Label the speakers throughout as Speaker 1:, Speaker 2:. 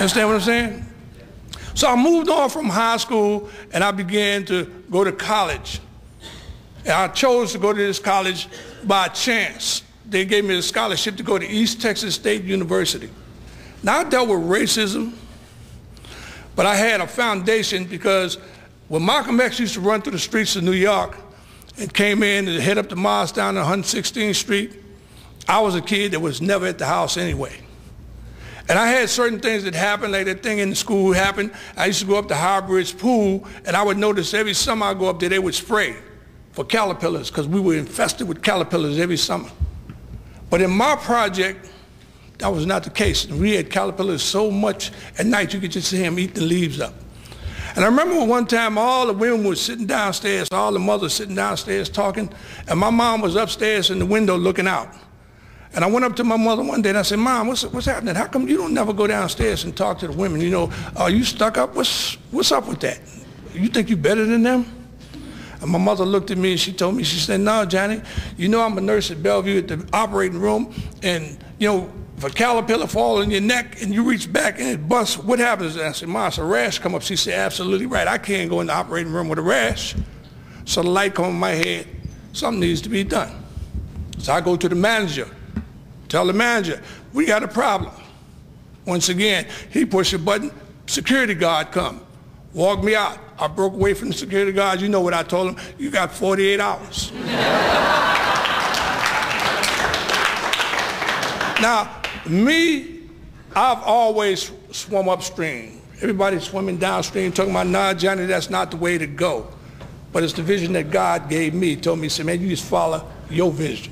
Speaker 1: understand what I'm saying? So I moved on from high school and I began to go to college. And I chose to go to this college by chance. They gave me a scholarship to go to East Texas State University. Now I dealt with racism, but I had a foundation because when Malcolm X used to run through the streets of New York and came in and head up the mosque down 116th Street, I was a kid that was never at the house anyway. And I had certain things that happened, like that thing in the school happened. I used to go up to High Bridge Pool, and I would notice every summer I go up there, they would spray for caterpillars, because we were infested with caterpillars every summer. But in my project, that was not the case. We had caterpillars so much at night you could just see them eat the leaves up. And I remember one time all the women were sitting downstairs, all the mothers sitting downstairs talking, and my mom was upstairs in the window looking out. And I went up to my mother one day and I said, Mom, what's happening? How come you don't never go downstairs and talk to the women? You know, are you stuck up? What's up with that? You think you're better than them? And my mother looked at me and she told me, she said, no, Johnny, you know I'm a nurse at Bellevue at the operating room, and you know, if a caterpillar falls in your neck and you reach back and it busts, what happens? And I said, Mom, it's a rash come up. She said, absolutely right. I can't go in the operating room with a rash. So the light come in my head, something needs to be done. So I go to the manager. Tell the manager, we got a problem. Once again, he pushed a button, security guard come, walked me out. I broke away from the security guard. You know what I told him? You got 48 hours. Now, me, I've always swum upstream. Everybody's swimming downstream, talking about, nah, Johnny, that's not the way to go. But it's the vision that God gave me. He told me, he said, man, you just follow your vision.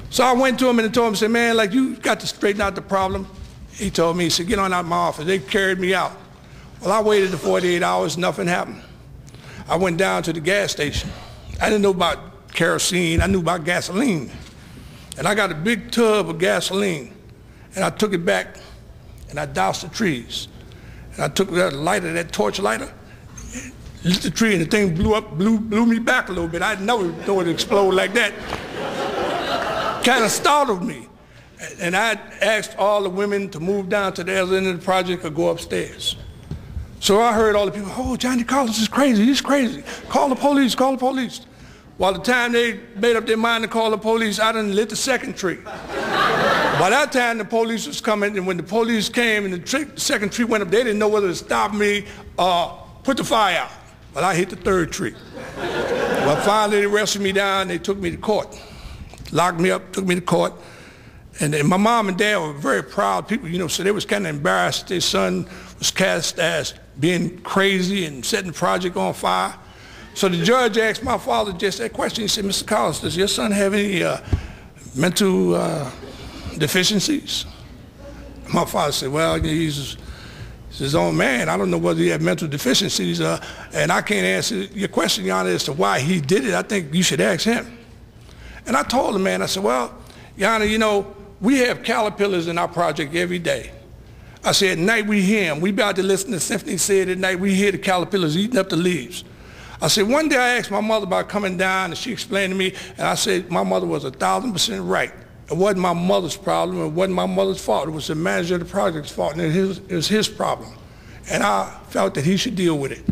Speaker 1: So I went to him and told him, said, man, like, you got to straighten out the problem. He told me, he said, get on out of my office. They carried me out. Well, I waited the 48 hours, nothing happened. I went down to the gas station. I didn't know about kerosene, I knew about gasoline. And I got a big tub of gasoline, and I took it back, and I doused the trees. And I took that lighter, that torch lighter, lit the tree, and the thing blew up, blew me back a little bit. I didn't know it would explode like that. Kind of startled me. And I asked all the women to move down to the other end of the project or go upstairs. So I heard all the people, oh, Johnny Carlos is crazy, he's crazy. Call the police, call the police. By the time they made up their mind to call the police, I done lit the second tree. By that time, the police was coming, and when the police came and the second tree went up, they didn't know whether to stop me or put the fire out. But I hit the third tree. Well, finally, they arrested me down, they took me to court. Locked me up, took me to court. And my mom and dad were very proud people, you know, so they was kind of embarrassed. Their son was cast as being crazy and setting the project on fire. So the judge asked my father just that question. He said, Mr. Carlos, does your son have any mental deficiencies? My father said, well, he's his own man. I don't know whether he had mental deficiencies, and I can't answer your question, Your Honor, as to why he did it. I think you should ask him. And I told the man, I said, well, Your Honor, you know, we have caterpillars in our project every day. I said, at night we hear them. We about to listen to Symphony said at night we hear the caterpillars eating up the leaves. I said, one day I asked my mother about coming down, and she explained to me, and I said my mother was 1,000% right. It wasn't my mother's problem, it wasn't my mother's fault. It was the manager of the project's fault, and it was his problem. And I felt that he should deal with it.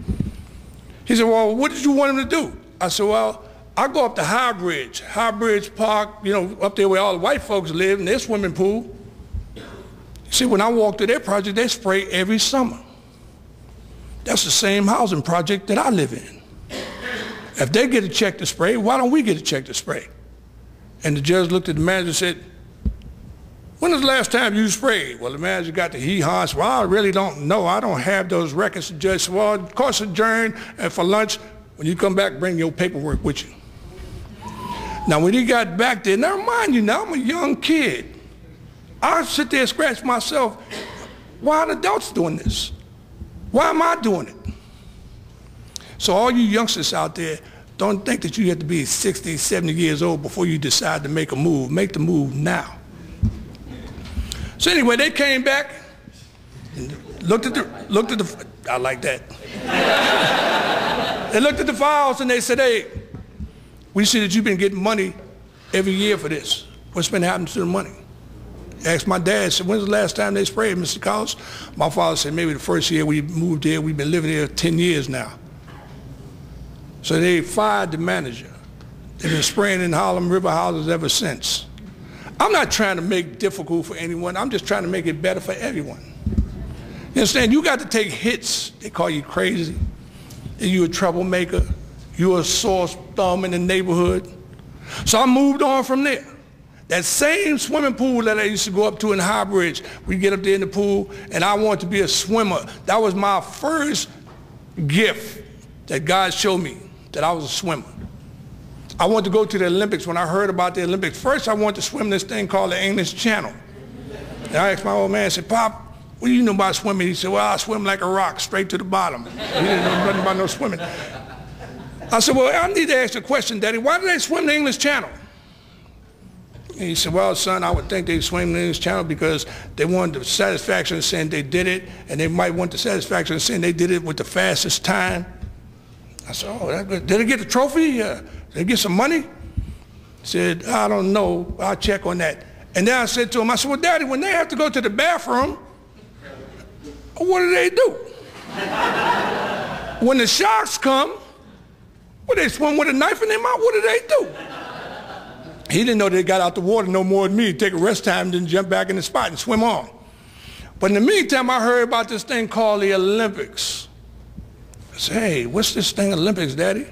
Speaker 1: He said, well, what did you want him to do? I said, well, I go up to High Bridge Park, you know, up there where all the white folks live, in their swimming pool. See, when I walk to their project, they spray every summer. That's the same housing project that I live in. If they get a check to spray, why don't we get a check to spray? And the judge looked at the manager and said, when was the last time you sprayed? Well, the manager got the hee-haw and said, well, I really don't know. I don't have those records. The judge said, well, of course, adjourn, and for lunch, when you come back, bring your paperwork with you. Now, when he got back there, now mind you, now I'm a young kid. I sit there and scratch myself, why are the adults doing this? Why am I doing it? So all you youngsters out there, don't think that you have to be 60, 70 years old before you decide to make a move. Make the move now. So anyway, they came back and looked at the, I like that. They looked at the files and they said, hey, we see that you've been getting money every year for this. What's been happening to the money? Asked my dad, said, when's the last time they sprayed, Mr. Collins? My father said, maybe the first year we moved here. We've been living here 10 years now. So they fired the manager. They've been spraying in Harlem River houses ever since. I'm not trying to make it difficult for anyone. I'm just trying to make it better for everyone. You understand? You got to take hits. They call you crazy. You're a troublemaker. You're a sore thumb in the neighborhood. So I moved on from there. That same swimming pool that I used to go up to in High Bridge, we'd get up there in the pool, and I wanted to be a swimmer. That was my first gift that God showed me, that I was a swimmer. I wanted to go to the Olympics. When I heard about the Olympics, first I wanted to swim this thing called the English Channel. And I asked my old man, I said, Pop, what do you know about swimming? He said, well, I swim like a rock, straight to the bottom. He didn't know nothing about no swimming. I said, well, I need to ask a question, Daddy. Why do they swim the English Channel? And he said, well, son, I would think they swim the English Channel because they wanted the satisfaction of saying they did it, and they might want the satisfaction of saying they did it with the fastest time. I said, oh, that's good. Did they get the trophy? Did they get some money? He said, I don't know. I'll check on that. And then I said to him, I said, well, Daddy, when they have to go to the bathroom, what do they do? When the sharks come, what, they swim with a knife in their mouth? What do they do? He didn't know they got out the water no more than me. Take a rest time, then jump back in the spot and swim on. But in the meantime, I heard about this thing called the Olympics. I said, hey, what's this thing, Olympics, Daddy?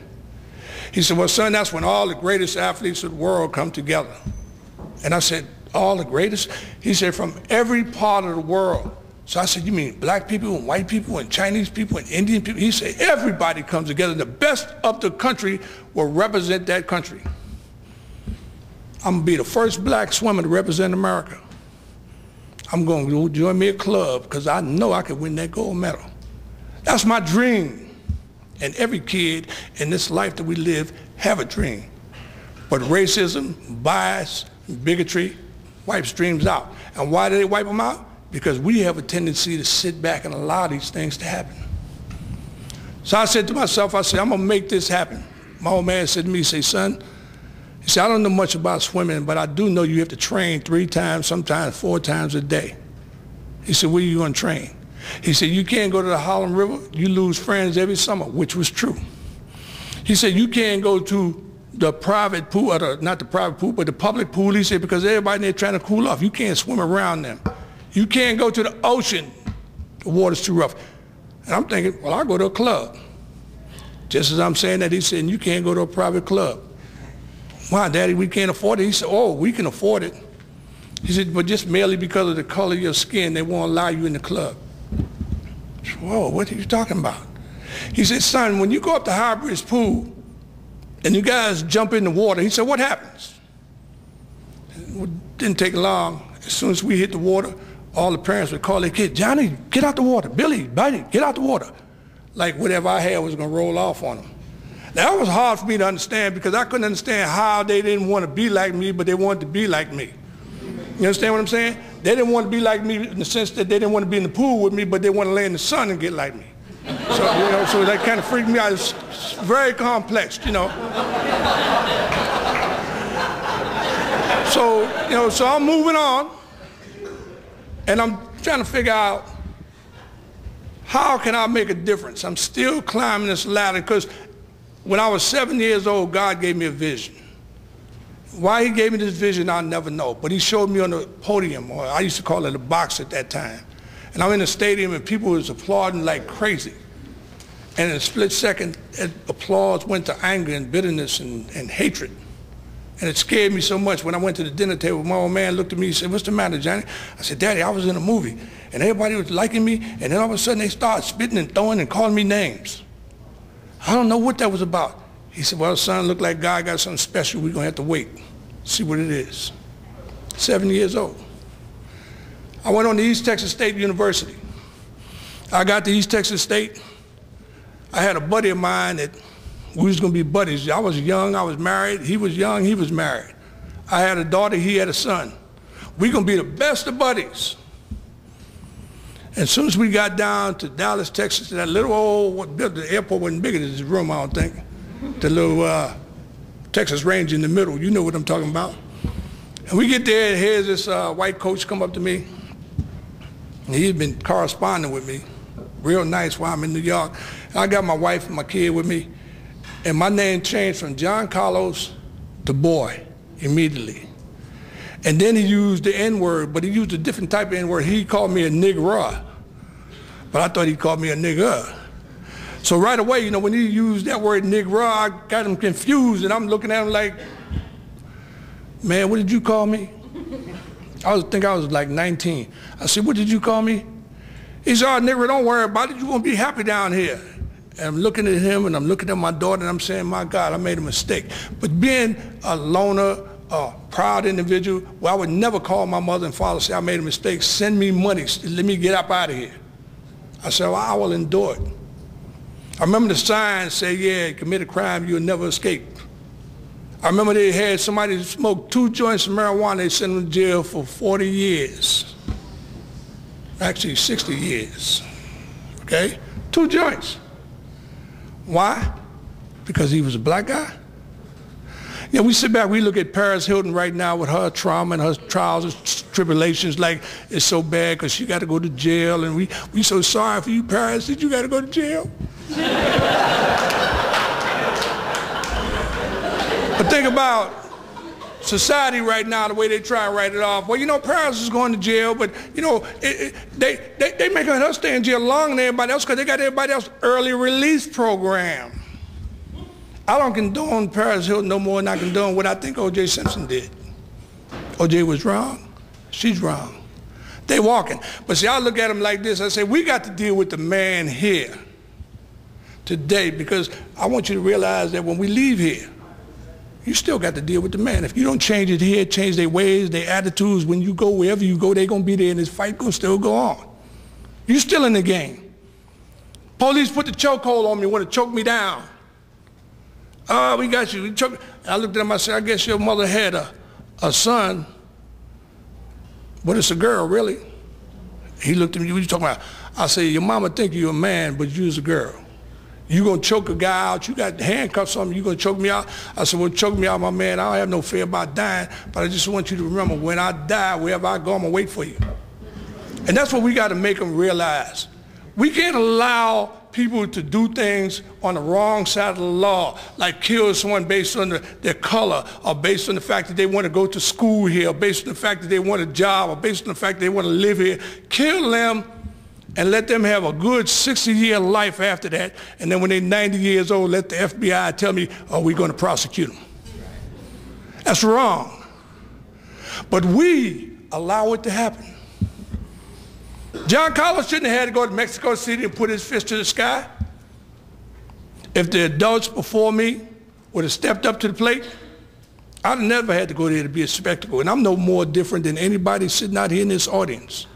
Speaker 1: He said, well, son, that's when all the greatest athletes of the world come together. And I said, all the greatest? He said, from every part of the world. So I said, you mean black people and white people and Chinese people and Indian people? He said, everybody comes together. The best of the country will represent that country. I'm going to be the first black swimmer to represent America. I'm going to join me a club because I know I could win that gold medal. That's my dream. And every kid in this life that we live have a dream. But racism, bias, bigotry wipes dreams out. And why do they wipe them out? Because we have a tendency to sit back and allow these things to happen. So I said to myself, I said, I'm going to make this happen. My old man said to me, he said, son, he said, I don't know much about swimming, but I do know you have to train 3 times, sometimes 4 times a day. He said, where are you going to train? He said, you can't go to the Harlem River. You lose friends every summer, which was true. He said, you can't go to the private pool, or not the private pool, but the public pool. He said, because everybody in there trying to cool off. You can't swim around them. You can't go to the ocean. The water's too rough. And I'm thinking, well, I'll go to a club. Just as I'm saying that, he said, you can't go to a private club. Why, Daddy, we can't afford it? He said, oh, we can afford it. He said, but just merely because of the color of your skin, they won't allow you in the club. I said, whoa, what are you talking about? He said, son, when you go up to High Bridge pool and you guys jump in the water, he said, what happens? It didn't take long. As soon as we hit the water, all the parents would call their kids, Johnny, get out the water. Billy, Buddy, get out the water. Like whatever I had was going to roll off on them. Now, that was hard for me to understand because I couldn't understand how they didn't want to be like me, but they wanted to be like me. You understand what I'm saying? They didn't want to be like me in the sense that they didn't want to be in the pool with me, but they want to lay in the sun and get like me. So, so that kind of freaked me out. It's very complex, So, I'm moving on, and I'm trying to figure out how can I make a difference. I'm still climbing this ladder because when I was 7 years old, God gave me a vision. Why he gave me this vision, I'll never know. But he showed me on the podium, or I used to call it a box at that time. And I'm in the stadium and people was applauding like crazy. And in a split second, applause went to anger and bitterness and hatred. And it scared me so much when I went to the dinner table. My old man looked at me and said, what's the matter, Johnny? I said, Daddy, I was in a movie and everybody was liking me, and then all of a sudden they started spitting and throwing and calling me names. I don't know what that was about. He said, well, son, look like God got something special. We're going to have to wait, see what it is. 7 years old. I went on to East Texas State University. I got to East Texas State. I had a buddy of mine that we was going to be buddies. I was young, I was married. He was young, he was married. I had a daughter, he had a son. We're going to be the best of buddies. And as soon as we got down to Dallas, Texas, that little old, the airport wasn't bigger than this room, I don't think. The little Texas Range in the middle, you know what I'm talking about. And we get there, and here's this white coach come up to me. And he'd been corresponding with me, real nice while I'm in New York. And I got my wife and my kid with me. And my name changed from John Carlos to Boy immediately. And then he used the N-word, but he used a different type of N-word. He called me a nigger, but I thought he called me a nigger. So right away, you know, when he used that word nigger, I got him confused, and I'm looking at him like, man, what did you call me? I think I was like 19. I said, what did you call me? He said, oh, nigger, don't worry about it. You're going to be happy down here. And I'm looking at him, and I'm looking at my daughter, and I'm saying, my God, I made a mistake. But being a loner, a proud individual, well, I would never call my mother and father and say, I made a mistake, send me money, let me get up out of here. I said, well, I will endure it. I remember the sign say, yeah, commit a crime, you'll never escape. I remember they had somebody smoke 2 joints of marijuana, they sent them to jail for 40 years. Actually, 60 years, okay? 2 joints. Why? Because he was a black guy? You know, we sit back, we look at Paris Hilton right now with her trauma and her trials and tribulations, like it's so bad because she got to go to jail, and we so sorry for you, Paris, that you got to go to jail. But think about society right now, the way they try to write it off. Well, you know, Paris is going to jail, but, you know, they making her stay in jail longer than everybody else because they got everybody else early release program. I don't condone Paris Hilton no more than I condone what I think O.J. Simpson did. O.J. was wrong. She's wrong. They walking. But see, I look at them like this. I say, we got to deal with the man here today, because I want you to realize that when we leave here, you still got to deal with the man. If you don't change it here, change their ways, their attitudes, when you go, wherever you go, they're going to be there, and this fight going to still go on. You're still in the game. Police put the chokehold on me, want to choke me down. Oh, we got you. I looked at him, I said, I guess your mother had a son, but it's a girl, really? He looked at me, what are you talking about? I said, your mama think you're a man, but you's a girl. You gonna choke a guy out, you got handcuffs on me, you gonna choke me out? I said, well, choke me out, my man. I don't have no fear about dying, but I just want you to remember, when I die, wherever I go, I'm gonna wait for you. And that's what we gotta make them realize. We can't allow people to do things on the wrong side of the law, like kill someone based on their color, or based on the fact that they want to go to school here, or based on the fact that they want a job, or based on the fact that they want to live here. Kill them and let them have a good 60-year life after that, and then when they're 90 years old, let the FBI tell me, oh, we're going to prosecute them. That's wrong. But we allow it to happen. John Carlos shouldn't have had to go to Mexico City and put his fist to the sky. If the adults before me would have stepped up to the plate, I'd have never had to go there to be a spectacle. And I'm no more different than anybody sitting out here in this audience.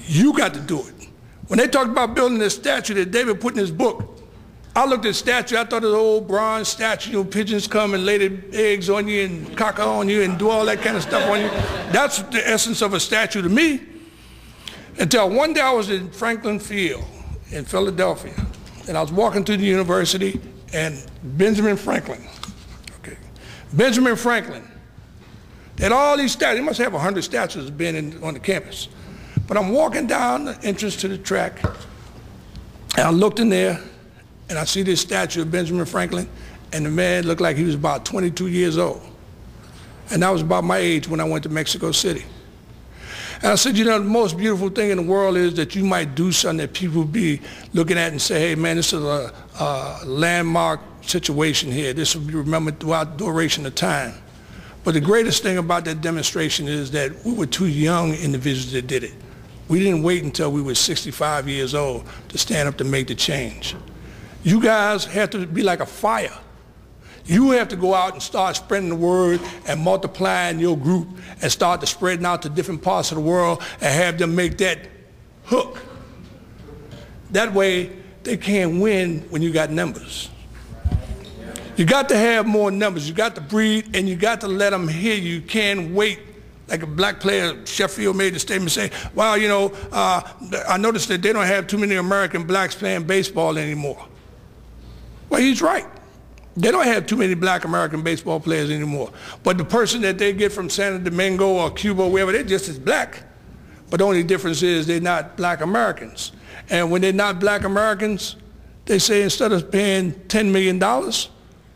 Speaker 1: You got to do it. When they talked about building this statue that David put in his book, I looked at the statue, I thought it was an old bronze statue, you know, pigeons come and lay their eggs on you and caca on you and do all that kind of stuff on you. That's the essence of a statue to me. Until one day I was in Franklin Field in Philadelphia, and I was walking through the university, and Benjamin Franklin, they had all these statues. They must have 100 statues been on the campus. But I'm walking down the entrance to the track, and I looked in there, and I see this statue of Benjamin Franklin, and the man looked like he was about 22 years old. And that was about my age when I went to Mexico City. And I said, you know, the most beautiful thing in the world is that you might do something that people be looking at and say, hey, man, this is a landmark situation here. This will be remembered throughout the duration of time. But the greatest thing about that demonstration is that we were 2 young individuals that did it. We didn't wait until we were 65 years old to stand up to make the change. You guys have to be like a fire. You have to go out and start spreading the word and multiplying your group and start to spreading out to different parts of the world and have them make that hook. That way, they can't win when you got numbers. You got to have more numbers. You got to breed, and you got to let them hear you. You can't wait. Like a black player, Sheffield made the statement saying, well, you know, I noticed that they don't have too many American blacks playing baseball anymore. Well, he's right. They don't have too many black American baseball players anymore. But the person that they get from Santo Domingo or Cuba or wherever, they're just as black. But the only difference is they're not black Americans. And when they're not black Americans, they say instead of paying $10 million,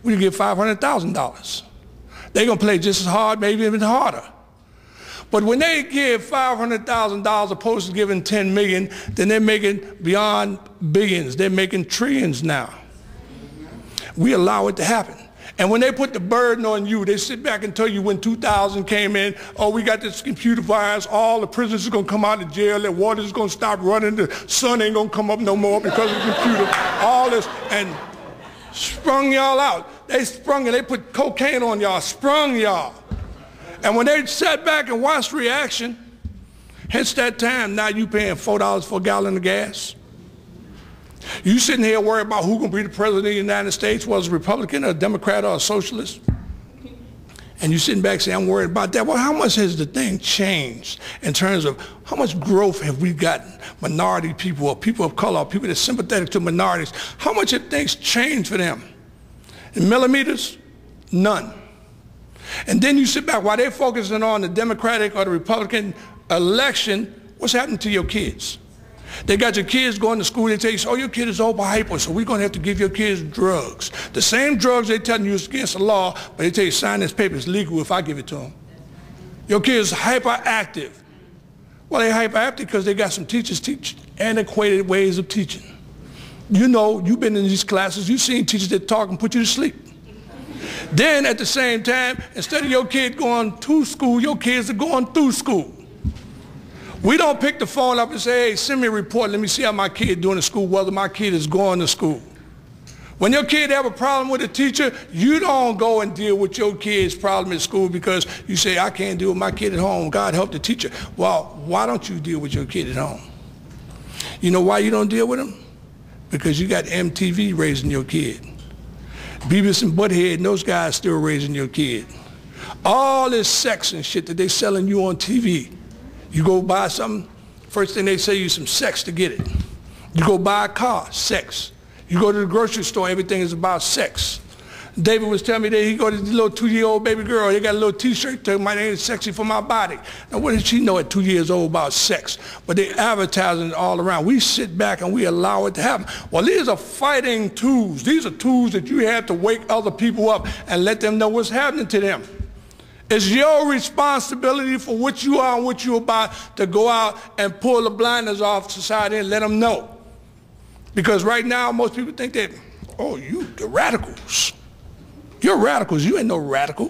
Speaker 1: we give $500,000. They're going to play just as hard, maybe even harder. But when they give $500,000 opposed to giving $10 million, then they're making beyond billions. They're making trillions now. We allow it to happen. And when they put the burden on you, they sit back and tell you when 2000 came in, oh, we got this computer virus, all the prisoners are going to come out of jail, the water's going to stop running, the sun ain't going to come up no more because of the computer, all this, and sprung y'all out. They sprung it, they put cocaine on y'all, sprung y'all. And when they sat back and watched reaction, hence that time, now you paying $4 for a gallon of gas. You sitting here worried about who's going to be the president of the United States, was a Republican or a Democrat or a socialist? And you sitting back saying, I'm worried about that. Well, how much has the thing changed in terms of how much growth have we gotten? Minority people or people of color or people that are sympathetic to minorities, how much have things changed for them? In millimeters, none. And then you sit back, while they're focusing on the Democratic or the Republican election, what's happening to your kids? They got your kids going to school, they tell you, oh, your kid is over hyper, so we're going to have to give your kids drugs. The same drugs they're telling you is against the law, but they tell you, sign this paper, it's legal if I give it to them. Your kid's hyperactive. Well, they're hyperactive because they got some teachers teach antiquated ways of teaching. You know, you've been in these classes, you've seen teachers that talk and put you to sleep. Then at the same time, instead of your kid going to school, your kids are going through school. We don't pick the phone up and say, hey, send me a report, let me see how my kid doing in school, whether my kid is going to school. When your kid have a problem with a teacher, you don't go and deal with your kid's problem at school because you say, I can't deal with my kid at home, God help the teacher. Well, why don't you deal with your kid at home? You know why you don't deal with him? Because you got MTV raising your kid. Beavis and Butthead and those guys still raising your kid. All this sex and shit that they selling you on TV. You go buy something, first thing they say you some sex to get it. You go buy a car, sex. You go to the grocery store, everything is about sex. David was telling me that he go to the little 2-year-old baby girl, they got a little t-shirt telling my name is sexy for my body. Now what did she know at 2 years old about sex? But they advertising it all around. We sit back and we allow it to happen. Well, these are fighting tools. These are tools that you have to wake other people up and let them know what's happening to them. It's your responsibility for what you are and what you're about to go out and pull the blinders off society and let them know. Because right now, most people think that, oh, the radicals. You're radicals. You ain't no radical.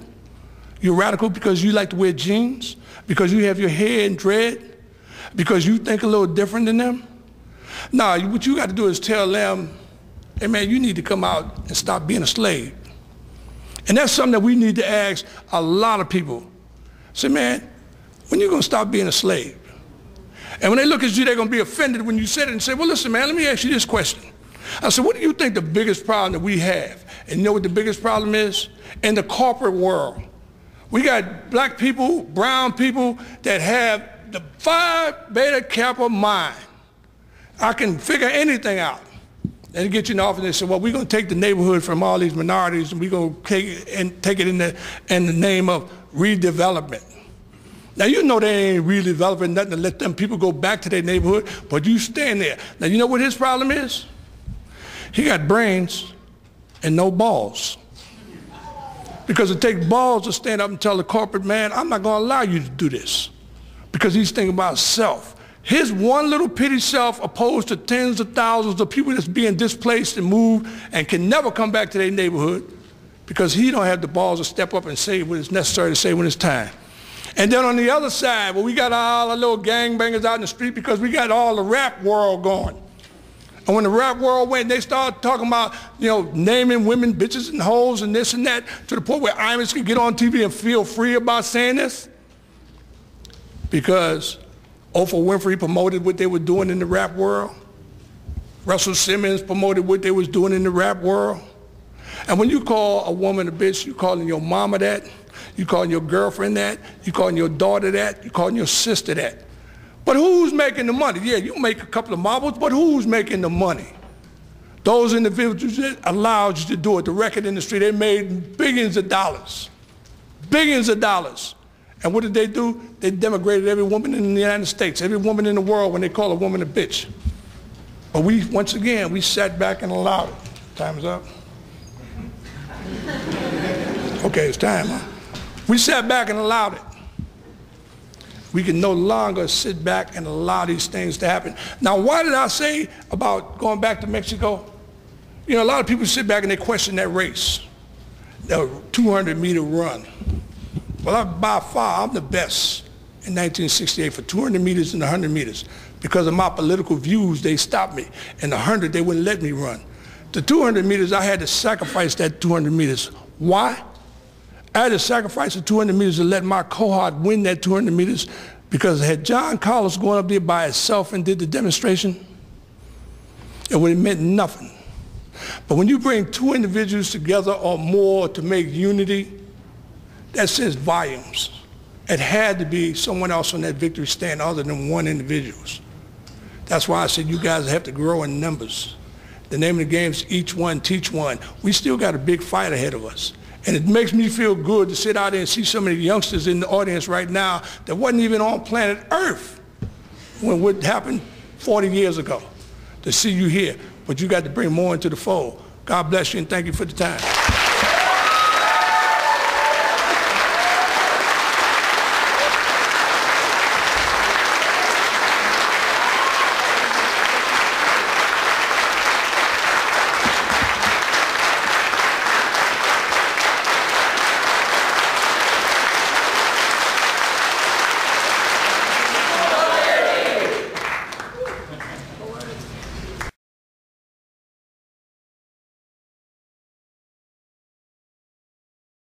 Speaker 1: You're radical because you like to wear jeans, because you have your hair in dread, because you think a little different than them. No, what you got to do is tell them, hey, man, you need to come out and stop being a slave. And that's something that we need to ask a lot of people. Say, man, when are you going to stop being a slave? And when they look at you, they're going to be offended when you said it and say, well, listen, man, let me ask you this question. I said, what do you think the biggest problem that we have? And you know what the biggest problem is? In the corporate world. We got black people, brown people that have the Phi Beta Kappa mind. I can figure anything out. And they get you in the office and they say, well, we're going to take the neighborhood from all these minorities and we're going to take it in the name of redevelopment. Now, you know they ain't redeveloping nothing to let them people go back to their neighborhood, but you stand there. Now, you know what his problem is? He got brains and no balls. Because it takes balls to stand up and tell the corporate man, I'm not going to allow you to do this. Because he's thinking about self. His one little pity self opposed to tens of thousands of people that's being displaced and moved and can never come back to their neighborhood because he don't have the balls to step up and say what is necessary to say when it's time. And then on the other side, well, we got all the little gangbangers out in the street because we got all the rap world going. And when the rap world went, they started talking about, you know, naming women bitches and hoes and this and that to the point where Irish could get on TV and feel free about saying this. Because Oprah Winfrey promoted what they were doing in the rap world. Russell Simmons promoted what they was doing in the rap world. And when you call a woman a bitch, you calling your mama that, you calling your girlfriend that, you calling your daughter that, you calling your sister that. But who's making the money? Yeah, you make a couple of marbles, but who's making the money? Those individuals that allowed you to do it, the record industry, they made billions of dollars. Billions of dollars. And what did they do? They denigrated every woman in the United States, every woman in the world when they call a woman a bitch. But we, once again, we sat back and allowed it. Time's up. Okay, it's time, huh? We sat back and allowed it. We can no longer sit back and allow these things to happen. Now, why did I say about going back to Mexico? You know, a lot of people sit back and they question that race, the 200-meter run. Well, by far, I'm the best in 1968 for 200 meters and 100 meters. Because of my political views, they stopped me. And the 100, they wouldn't let me run. The 200 meters, I had to sacrifice that 200 meters. Why? I had to sacrifice the 200 meters to let my cohort win that 200 meters, because had John Carlos gone up there by himself and did the demonstration, it would have meant nothing. But when you bring two individuals together or more to make unity, that says volumes. It had to be someone else on that victory stand other than one individual. That's why I said you guys have to grow in numbers. The name of the game is each one, teach one. We still got a big fight ahead of us. And it makes me feel good to sit out there and see so many youngsters in the audience right now that wasn't even on planet Earth when what happened 40 years ago. To see you here, but you got to bring more into the fold. God bless you and thank you for the time.